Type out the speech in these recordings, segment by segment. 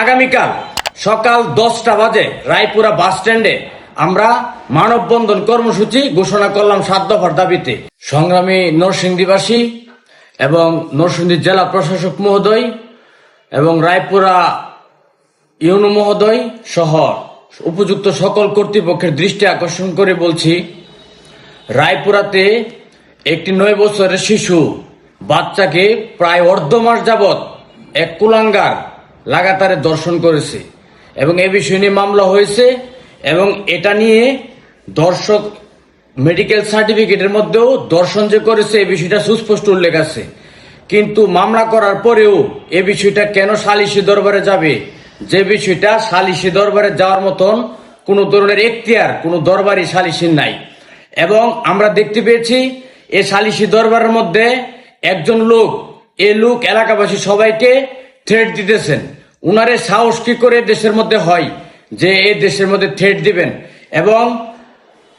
আগামীকাল সকাল 10টা বাজে রায়পুরা বাস স্ট্যান্ডে আমরা মানববন্ধন কর্মসূচি ঘোষণা করলাম 7 দফার দাবিতে। সংগ্রামী নরসিংদীবাসী এবং নরসিংদী জেলা প্রশাসক মহোদয় এবং রায়পুরা ইউনো মহোদয় সহ উপযুক্ত সকল কর্তৃপক্ষের দৃষ্টি আকর্ষণ করে বলছি, রায়পুরাতে একটি 9 বছরের শিশু বাচ্চাকে প্রায় অর্ধমাস যাবৎ এক কুলাঙ্গার লাগাতারে ধর্ষণ করেছে এবং এ বিষয় নিয়ে মামলা হয়েছে এবং এটা নিয়ে দর্শক মেডিকেল সার্টিফিকেটের মধ্যেও ধর্ষণ যে করেছে এই বিষয়টা সুস্পষ্ট উল্লেখ আছে। কিন্তু মামলা করার পরেও এ বিষয়টা কেন সালিশি দরবারে যাবে, যে বিষয়টা সালিশি দরবারে যাওয়ার মতন কোনো ধরনের এখতিয়ার কোনো দরবারি সালিশির নাই। এবং আমরা দেখতে পেয়েছি এই সালিশি দরবারের মধ্যে একজন লোক, এলাকাবাসী সবাইকে থ্রেট দিতেছেন। উনারে সাহস কি করে দেশের মধ্যে হয় যে এই দেশের মধ্যে থ্রেট দিবেন? এবং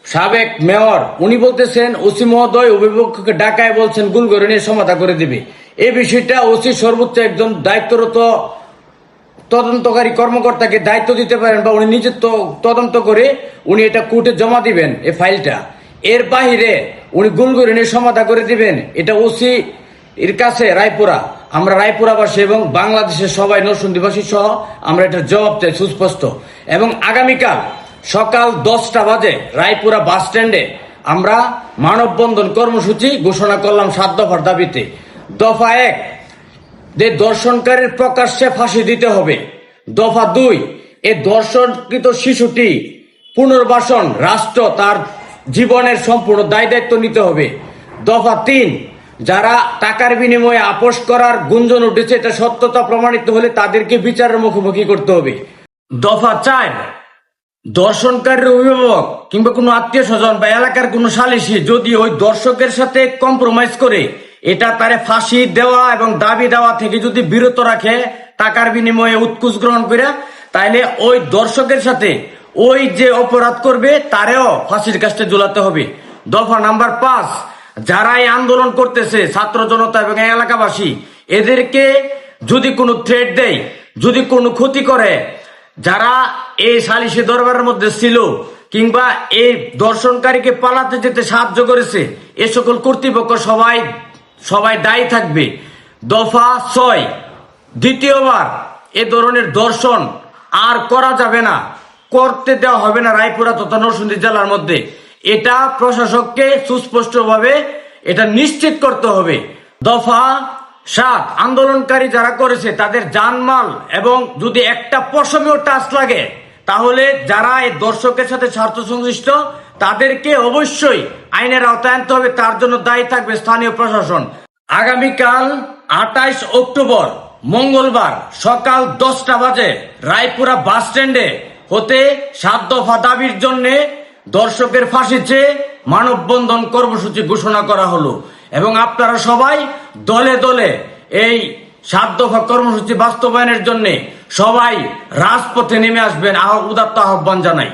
সাবেক মেয়র উনি বলতেছেন ওসি মহোদয় অভিভাবককে ডাকায় বলছেন গুলগরে নিয়ে সমাধা করে দিবে। এই বিষয়টা ওসি সর্বোচ্চ একজন দায়িত্বরত তদন্তকারী কর্মকর্তাকে দায়িত্ব দিতে পারেন বা উনি নিজে তদন্ত করে উনি এটা কোর্টে জমা দিবেন এই ফাইলটা। এর বাহিরে উনি গুলগরে নিয়ে সমাধা করে দিবেন, এটা ওসি এর কাছে রায়পুরা, আমরা রায়পুরাবাসী এবং বাংলাদেশের সবাই নরসিংদীবাসী সহ আমরা এটার জবাব চাই সুস্পষ্ট। এবং আগামীকাল সকাল 10টা বাজে রায়পুরা বাস স্ট্যান্ডে আমরা মানববন্ধন কর্মসূচি ঘোষণা করলাম 7 দফার দাবিতে। দফা 1, যে ধর্ষণকারীর প্রকাশ্যে ফাঁসি দিতে হবে। দফা 2, এই ধর্ষণকৃত শিশুটি পুনর্বাসন রাষ্ট্র তার জীবনের সম্পূর্ণ দায় দায়িত্ব নিতে হবে। দফা 3, যারা টাকার বিনিময়ে আপোষ করার গুঞ্জন উঠেছে এটা সত্যতা প্রমাণিত হলে তাদেরকে বিচারের মুখোমুখি করতে হবে। দফা 4, ধর্ষণকারীর অভিভাবক কিংবা কোনো আত্মীয় স্বজন বা এলাকার কোনো সালিশি যদি ওই দর্শকের সাথে কম্প্রোমাইজ করে এটা তারে ফাঁসি দেওয়া এবং দাবি দেওয়া থেকে যদি বিরত রাখে টাকার বিনিময়ে উৎকুচ গ্রহণ করে, তাহলে ওই দর্শকের সাথে ওই যে অপরাধ করবে তারেও ফাঁসির কাস্টে ঝুলাতে হবে। দফা নাম্বার 5, যারা এই আন্দোলন করতেছে ছাত্র জনতা এবং এলাকাবাসী, এদেরকে যদি কোনো থ্রেট দেয়, যদি কোনো ক্ষতি করে, যারা এই সালিশি দরবারের মধ্যে ছিল কিংবা এই ধর্ষণকারীকে পালাতে যেতে সাহায্য করেছে, এ সকল কর্তৃপক্ষ সবাই দায়ী থাকবে। দফা 6, দ্বিতীয়বার এ ধরনের ধর্ষণ আর করা যাবে না, করতে দেওয়া হবে না রায়পুরা তথা নরসিংদী জেলার মধ্যে। এটা প্রশাসককে সুস্পষ্টভাবে এটা নিশ্চিত করতে হবে। দফা 7, আন্দোলনকারী যারা করেছে তাদের জানমাল এবং যদি একটা পশমেও টাচ লাগে তাহলে যারা এই দর্শকের সাথে স্বার্থ সংশ্লিষ্ট তাদেরকে অবশ্যই আইনের আওতায় আনতে হবে, তার জন্য দায়ী থাকবে স্থানীয় প্রশাসন। আগামীকাল 28 অক্টোবর মঙ্গলবার সকাল 10টা বাজে রায়পুরা বাস স্ট্যান্ডে হতে 7 দফা দাবির জন্য দর্শকের ফাঁসি চেয়ে মানববন্ধন কর্মসূচি ঘোষণা করা হলো এবং আপনারা সবাই দলে দলে এই 7 দফা কর্মসূচি বাস্তবায়নের জন্য সবাই রাজপথে নেমে আসবেন, উদাত্ত আহ্বান জানাই।